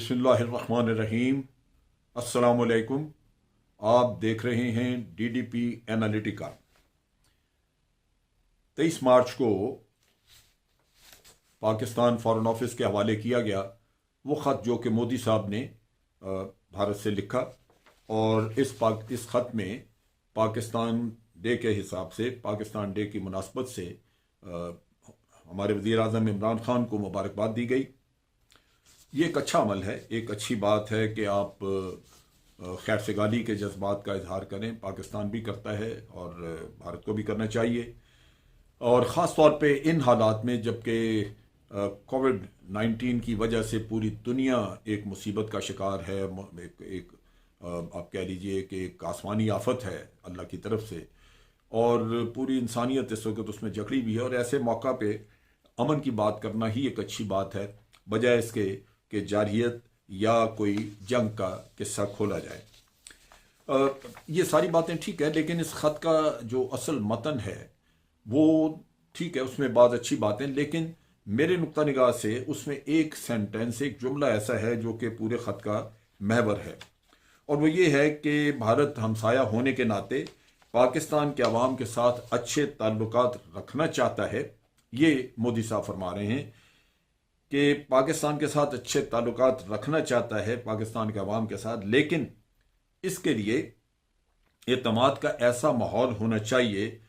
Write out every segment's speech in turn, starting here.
बिस्मिल्लाहिर्रहमानिर्रहीम। अस्सलामुअलैकुम। आप देख रहे हैं डीडीपी एनालिटिका। 23 मार्च को पाकिस्तान फॉरेन ऑफिस के हवाले किया गया वो ख़त जो कि मोदी साहब ने भारत से लिखा, और इस ख़त में पाकिस्तान डे के हिसाब से, पाकिस्तान डे की मुनासबत से हमारे वज़ीर आज़म इमरान खान को मुबारकबाद दी गई। ये एक अच्छा अमल है, एक अच्छी बात है कि आप खैर सगाली के जज्बात का इजहार करें। पाकिस्तान भी करता है और भारत को भी करना चाहिए, और ख़ास तौर पे इन हालात में जबकि कोविड-19 की वजह से पूरी दुनिया एक मुसीबत का शिकार है। आप कह लीजिए कि एक आसमानी आफत है अल्लाह की तरफ से, और पूरी इंसानियत इस वक्त उसमें जकड़ी भी है। और ऐसे मौका पे अमन की बात करना ही एक अच्छी बात है, बजाय इसके कि जारहियत या कोई जंग का किस्सा खोला जाए। ये सारी बातें ठीक है, लेकिन इस ख़त का जो असल मतन है वो ठीक है, उसमें बाद अच्छी बातें, लेकिन मेरे नुक्ता निगाह से उसमें एक सेंटेंस, एक जुमला ऐसा है जो कि पूरे ख़त का महवर है, और वो ये है कि भारत हमसाया होने के नाते पाकिस्तान के अवाम के साथ अच्छे ताल्लुकात रखना चाहता है। ये मोदी साहब फरमा रहे हैं कि पाकिस्तान के साथ अच्छे ताल्लुकात रखना चाहता है पाकिस्तान के अवाम के साथ, लेकिन इसके लिए एतमाद का ऐसा माहौल होना चाहिए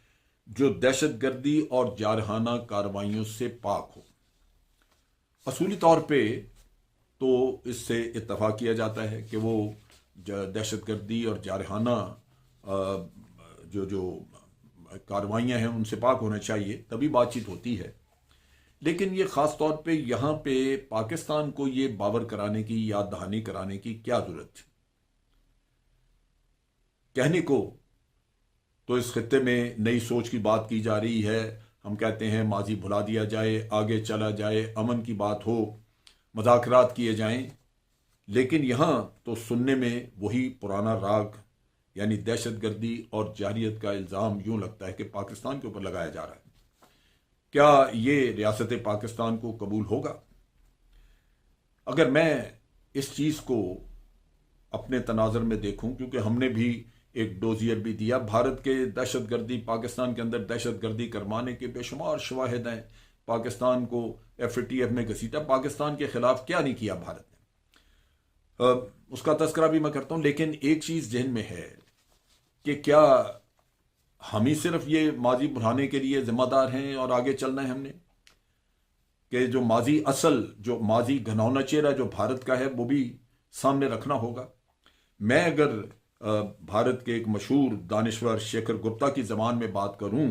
जो दहशतगर्दी और जारहाना कार्रवाइयों से पाक हो। असूली तौर पे तो इससे इत्तफाक किया जाता है कि वो दहशतगर्दी और जारहाना जो कार्रवाइयाँ हैं उनसे पाक होना चाहिए, तभी बातचीत होती है। लेकिन ये ख़ास तौर पे यहाँ पे पाकिस्तान को ये बावर कराने की, याद दहानी कराने की क्या ज़रूरत थी? कहने को तो इस खित्ते में नई सोच की बात की जा रही है। हम कहते हैं माजी भुला दिया जाए, आगे चला जाए, अमन की बात हो, मुज़ाकरात किए जाएं, लेकिन यहाँ तो सुनने में वही पुराना राग, यानी दहशतगर्दी और जारहियत का इल्ज़ाम यूँ लगता है कि पाकिस्तान के ऊपर लगाया जा रहा है। क्या ये रियासत पाकिस्तान को कबूल होगा? अगर मैं इस चीज़ को अपने तनाज़र में देखूं, क्योंकि हमने भी एक डोजियर भी दिया, भारत के दहशतगर्दी, पाकिस्तान के अंदर दहशतगर्दी करवाने के बेशुमार शवाहिद हैं। पाकिस्तान को FATF में घसीटा, पाकिस्तान के खिलाफ क्या नहीं किया भारत ने, उसका तस्करा भी मैं करता हूं। लेकिन एक चीज़ जहन में है कि क्या हम ही सिर्फ ये माजी भुलाने के लिए जिम्मेदार हैं और आगे चलना है हमने, कि जो माजी, असल जो माजी घनौना चेहरा जो भारत का है वो भी सामने रखना होगा। मैं अगर भारत के एक मशहूर दानिश्वर शेखर गुप्ता की ज़बान में बात करूं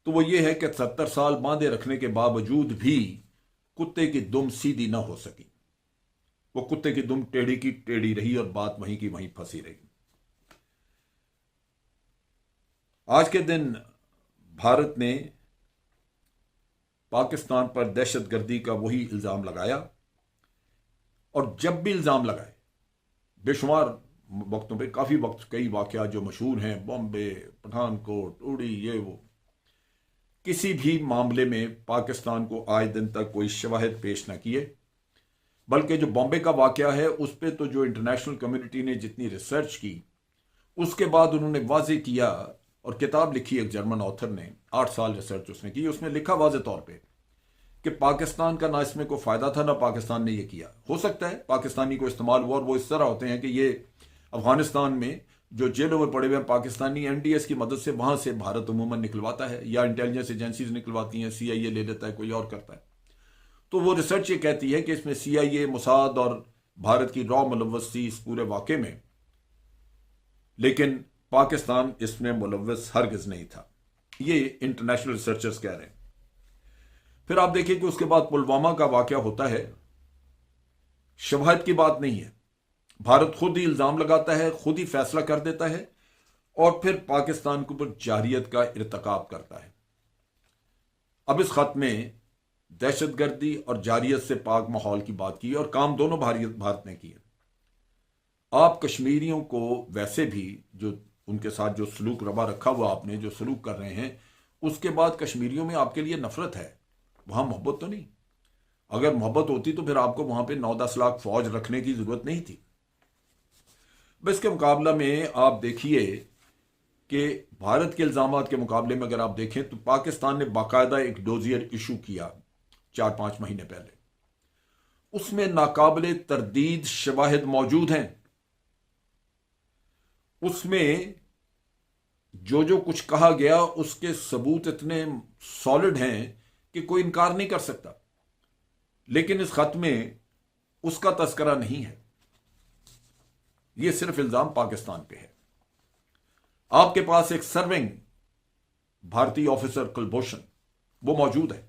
तो वो ये है कि 70 साल बांधे रखने के बावजूद भी कुत्ते की दुम सीधी ना हो सकी। वो कुत्ते की दुम टेढ़ी की टेढ़ी रही और बात वहीं की वहीं फंसी रही। आज के दिन भारत ने पाकिस्तान पर दहशतगर्दी का वही इल्ज़ाम लगाया, और जब भी इल्ज़ाम लगाए बेशुमार वक्तों पे, काफ़ी वक्त, कई वाक़यात जो मशहूर हैं, बॉम्बे, पठानकोट, उड़ी, ये वो, किसी भी मामले में पाकिस्तान को आज दिन तक कोई शवाहिद पेश ना किए। बल्कि जो बॉम्बे का वाक़या है उस पर तो जो इंटरनेशनल कम्युनिटी ने जितनी रिसर्च की, उसके बाद उन्होंने वाज़े किया, और किताब लिखी एक जर्मन ऑथर ने, 8 साल रिसर्च उसने की, उसमें लिखा वाज़े तौर पे कि पाकिस्तान का ना इसमें कोई फ़ायदा था, ना पाकिस्तान ने ये किया। हो सकता है पाकिस्तानी को इस्तेमाल हुआ, और वो इस तरह होते हैं कि ये अफगानिस्तान में जो जेलों में पड़े हुए हैं पाकिस्तानी, NDS की मदद से वहाँ से भारत उमूमन निकलवाता है, या इंटेलिजेंस एजेंसीज निकलवाती हैं, CIA ले लेता है, कोई और करता है। तो वो रिसर्च ये कहती है कि इसमें CIA, मोसाद और भारत की रॉ मुलव्वस थी इस पूरे वाक़े में, लेकिन पाकिस्तान इसमें मुलव्वस हरगिज़ नहीं था। ये इंटरनेशनल रिसर्चर्स कह रहे हैं। फिर आप देखिए कि उसके बाद पुलवामा का वाक़या होता है। शवाहिद की बात नहीं है, भारत खुद ही इल्ज़ाम लगाता है, खुद ही फैसला कर देता है, और फिर पाकिस्तान के ऊपर जारहियत का इर्तिकाब करता है। अब इस खत में दहशतगर्दी और जारहियत से पाक माहौल की बात की, और काम दोनों भारत ने किए। आप कश्मीरियों को वैसे भी जो उनके साथ जो सलूक रवा रखा हुआ आपने, जो सलूक कर रहे हैं, उसके बाद कश्मीरियों में आपके लिए नफरत है, वहां मोहब्बत तो नहीं। अगर मोहब्बत होती तो फिर आपको वहां पे 9-10 लाख फौज रखने की जरूरत नहीं थी। बस इसके मुकाबला में आप देखिए कि भारत के इल्जामात के मुकाबले में अगर आप देखें तो पाकिस्तान ने बाकायदा एक डोजियर इशू किया 4-5 महीने पहले। उसमें नाकाबिले तरदीद शवाहिद मौजूद हैं। उसमें जो जो कुछ कहा गया उसके सबूत इतने सॉलिड हैं कि कोई इनकार नहीं कर सकता। लेकिन इस खत में उसका तस्करा नहीं है। यह सिर्फ इल्जाम पाकिस्तान पे है। आपके पास एक सर्विंग भारतीय ऑफिसर कुलभूषण वो मौजूद है।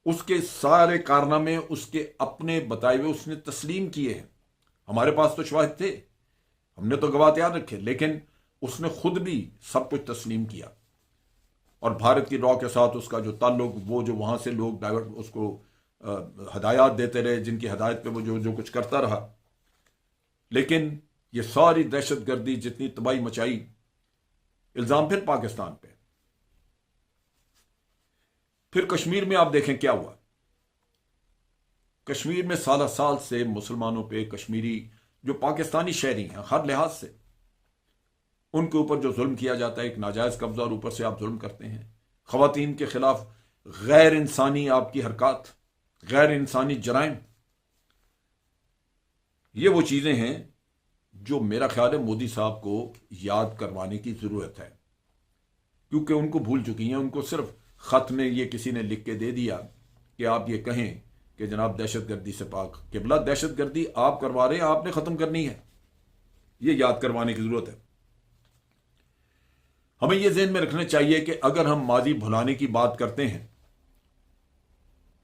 उसके सारे कारनामे उसके अपने बताए हुए उसने तस्लीम किए हैं। हमारे पास तो शवाहिद थे, हमने तो गवाह तैयार रखे, लेकिन उसने खुद भी सब कुछ तस्लीम किया। और भारत की रॉ के साथ उसका जो ताल्लुक, वो जो वहां से लोग डाइवर्ट उसको हदायत देते रहे, जिनकी हदायत पे वो जो जो कुछ करता रहा। लेकिन ये सारी दहशतगर्दी जितनी तबाही मचाई, इल्जाम फिर पाकिस्तान पे। फिर कश्मीर में आप देखें क्या हुआ। कश्मीर में साल साल से मुसलमानों पे, कश्मीरी जो पाकिस्तानी शहरी हैं हर लिहाज से, उनके ऊपर जो जुल्म किया जाता है, एक नाजायज कब्जा, और ऊपर से आप जुल्म करते हैं। खवातीन के खिलाफ गैर इंसानी आपकी हरकत, गैर इंसानी जराइम, ये वो चीजें हैं जो मेरा ख्याल है मोदी साहब को याद करवाने की जरूरत है, क्योंकि उनको भूल चुकी हैं। उनको सिर्फ खत में ये किसी ने लिख के दे दिया कि आप ये कहें कि जनाब दहशतगर्दी से पाक। किबला दहशतगर्दी आप करवा रहे हैं, आपने खत्म करनी है, ये याद करवाने की जरूरत है। हमें यह ज़हन में रखना चाहिए कि अगर हम माजी भुलाने की बात करते हैं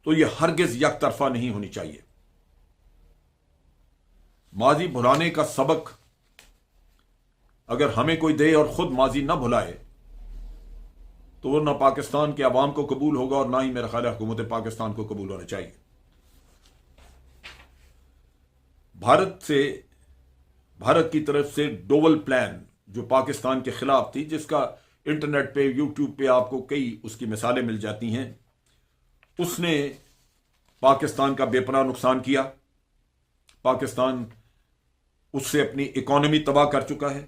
तो यह हरगिज यकतरफा नहीं होनी चाहिए। माजी भुलाने का सबक अगर हमें कोई दे और खुद माजी ना भुलाए तो वो ना पाकिस्तान के अवाम को कबूल होगा और ना ही मेरा ख्याल है हुकूमत पाकिस्तान को कबूल होना चाहिए। भारत की तरफ से डोवल प्लान जो पाकिस्तान के खिलाफ थी, जिसका इंटरनेट पे, यूट्यूब पे आपको कई उसकी मिसालें मिल जाती हैं, उसने पाकिस्तान का बेपनाह नुकसान किया। पाकिस्तान उससे अपनी इकोनॉमी तबाह कर चुका है,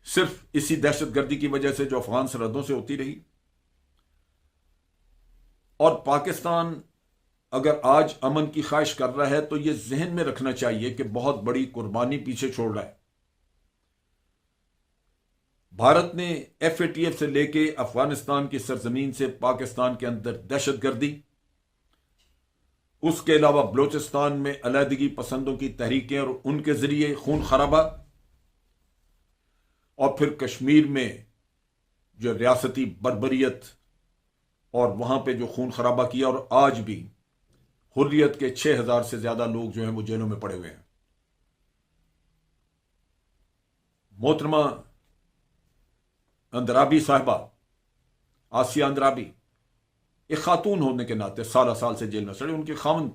सिर्फ इसी दहशतगर्दी की वजह से जो अफगान सरहदों से होती रही। और पाकिस्तान अगर आज अमन की ख्वाहिश कर रहा है तो यह जहन में रखना चाहिए कि बहुत बड़ी कुर्बानी पीछे छोड़ रहा है। भारत ने FATF से लेके अफगानिस्तान की सरजमीन से पाकिस्तान के अंदर दहशतगर्दी, उसके अलावा बलोचिस्तान में अलहदगी पसंदों की तहरीकें और उनके जरिए खून खराबा, और फिर कश्मीर में जो रियासती बर्बरियत और वहां पे जो खून खराबा किया। और आज भी हुर्रियत के 6000 से ज्यादा लोग जो हैं वो जेलों में पड़े हुए हैं। मोहतरमा अंद्राबी साहिबा, आसिया अंद्राबी, एक खातून होने के नाते 17 साल से जेल में सड़े, उनके खामन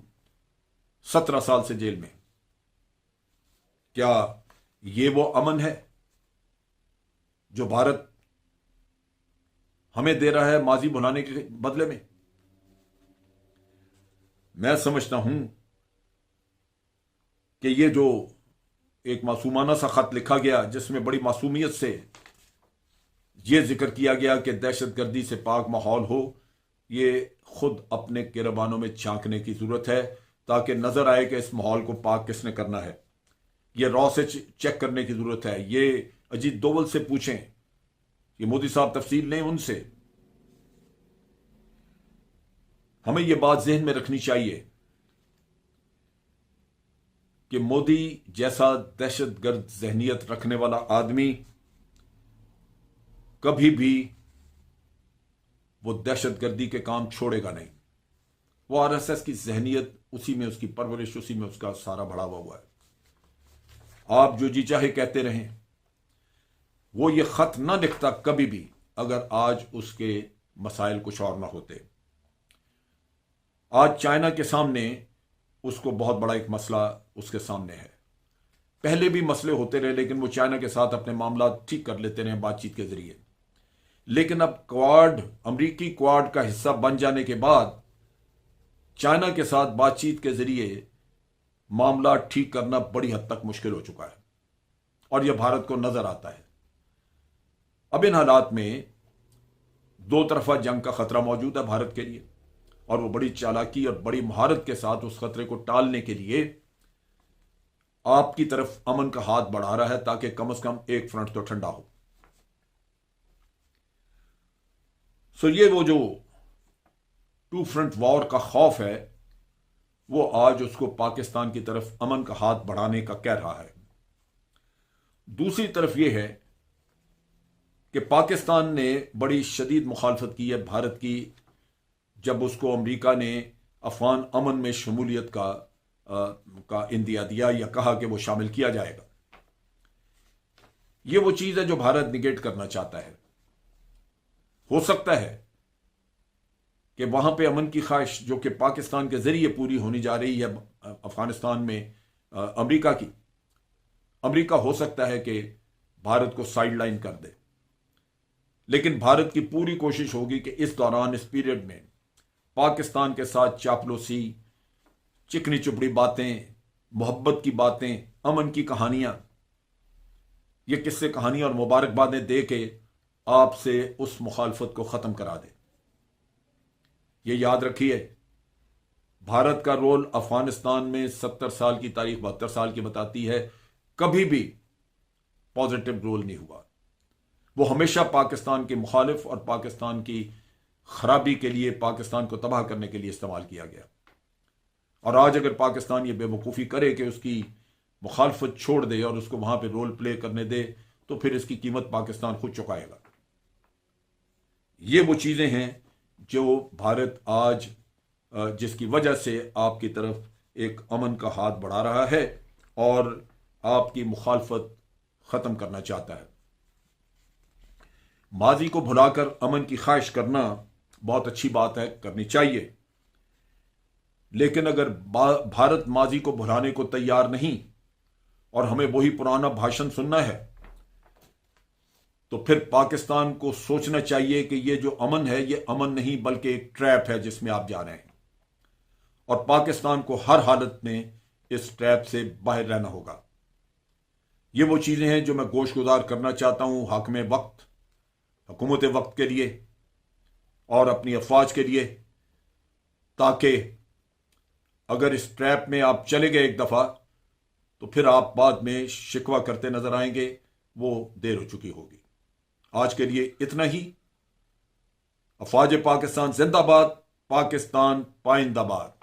17 साल से जेल में। क्या ये वो अमन है जो भारत हमें दे रहा है माजी भुलाने के बदले में? मैं समझता हूं कि ये जो एक मासूमाना सा खत लिखा गया, जिसमें बड़ी मासूमियत से यह जिक्र किया गया कि दहशतगर्दी से पाक माहौल हो, ये खुद अपने गिरबानों में झांकने की जरूरत है ताकि नजर आए कि इस माहौल को पाक किसने करना है। ये रॉ से चेक करने की जरूरत है। ये अजीत डोवल से पूछें, ये मोदी साहब तफसील लें उनसे। हमें यह बात जहन में रखनी चाहिए कि मोदी जैसा दहशतगर्द जहनियत रखने वाला आदमी कभी भी वो दहशतगर्दी के काम छोड़ेगा नहीं। वो RSS की जहनियत, उसी में उसकी परवरिश, उसी में उसका सारा बढ़ावा हुआ है। आप जो जी चाहे कहते रहें, वो ये खत ना लिखता कभी भी अगर आज उसके मसाइल कुछ और ना होते। आज चाइना के सामने उसको बहुत बड़ा एक मसला उसके सामने है। पहले भी मसले होते रहे, लेकिन वो चाइना के साथ अपने मामला ठीक कर लेते रहे बातचीत के जरिए। लेकिन अब क्वाड, अमरीकी क्वाड का हिस्सा बन जाने के बाद चाइना के साथ बातचीत के जरिए मामला ठीक करना बड़ी हद तक मुश्किल हो चुका है और यह भारत को नजर आता है। अब इन हालात में दो तरफा जंग का खतरा मौजूद है भारत के लिए, और वो बड़ी चालाकी और बड़ी महारत के साथ उस खतरे को टालने के लिए आपकी तरफ अमन का हाथ बढ़ा रहा है, ताकि कम से कम एक फ्रंट तो ठंडा हो। सो ये वो जो टू फ्रंट वॉर का खौफ है, वो आज उसको पाकिस्तान की तरफ अमन का हाथ बढ़ाने का कह रहा है। दूसरी तरफ यह है कि पाकिस्तान ने बड़ी शदीद मुखालफत की है भारत की, जब उसको अमेरिका ने अफगान अमन में शमूलियत का इंदिया दिया या कहा कि वो शामिल किया जाएगा। ये वो चीज है जो भारत निगेट करना चाहता है। हो सकता है कि वहां पे अमन की ख्वाहिश जो कि पाकिस्तान के जरिए पूरी होनी जा रही है अफगानिस्तान में अमेरिका हो सकता है कि भारत को साइडलाइन कर दे, लेकिन भारत की पूरी कोशिश होगी कि इस दौरान, इस पीरियड में पाकिस्तान के साथ चापलूसी, चिकनी चुपड़ी बातें, मोहब्बत की बातें, अमन की कहानियां, ये किस्से कहानियां और मुबारकबादें दे के आपसे उस मुखालफत को खत्म करा दे। ये याद रखिए, भारत का रोल अफगानिस्तान में 70 साल की तारीख, 72 साल की बताती है, कभी भी पॉजिटिव रोल नहीं हुआ। वो हमेशा पाकिस्तान के मुखालिफ और पाकिस्तान की खराबी के लिए, पाकिस्तान को तबाह करने के लिए इस्तेमाल किया गया। और आज अगर पाकिस्तान ये बेवकूफ़ी करे कि उसकी मुखालफत छोड़ दे और उसको वहां पे रोल प्ले करने दे, तो फिर इसकी कीमत पाकिस्तान खुद चुकाएगा। ये वो चीज़ें हैं जो भारत आज, जिसकी वजह से आपकी तरफ एक अमन का हाथ बढ़ा रहा है और आपकी मुखालफत ख़त्म करना चाहता है। माजी को भुलाकर अमन की ख्वाहिश करना बहुत अच्छी बात है, करनी चाहिए, लेकिन अगर भारत माजी को भुलाने को तैयार नहीं और हमें वही पुराना भाषण सुनना है, तो फिर पाकिस्तान को सोचना चाहिए कि ये जो अमन है, ये अमन नहीं बल्कि एक ट्रैप है जिसमें आप जा रहे हैं, और पाकिस्तान को हर हालत में इस ट्रैप से बाहर रहना होगा। ये वो चीज़ें हैं जो मैं गोशगुजार करना चाहता हूँ हाकिम वक्त, हुकूमत वक्त के लिए और अपनी अफवाज के लिए, ताकि अगर इस ट्रैप में आप चले गए एक दफ़ा, तो फिर आप बाद में शिकवा करते नजर आएंगे, वो देर हो चुकी होगी। आज के लिए इतना ही। अफवाज पाकिस्तान जिंदाबाद, पाकिस्तान पाइंदाबाद।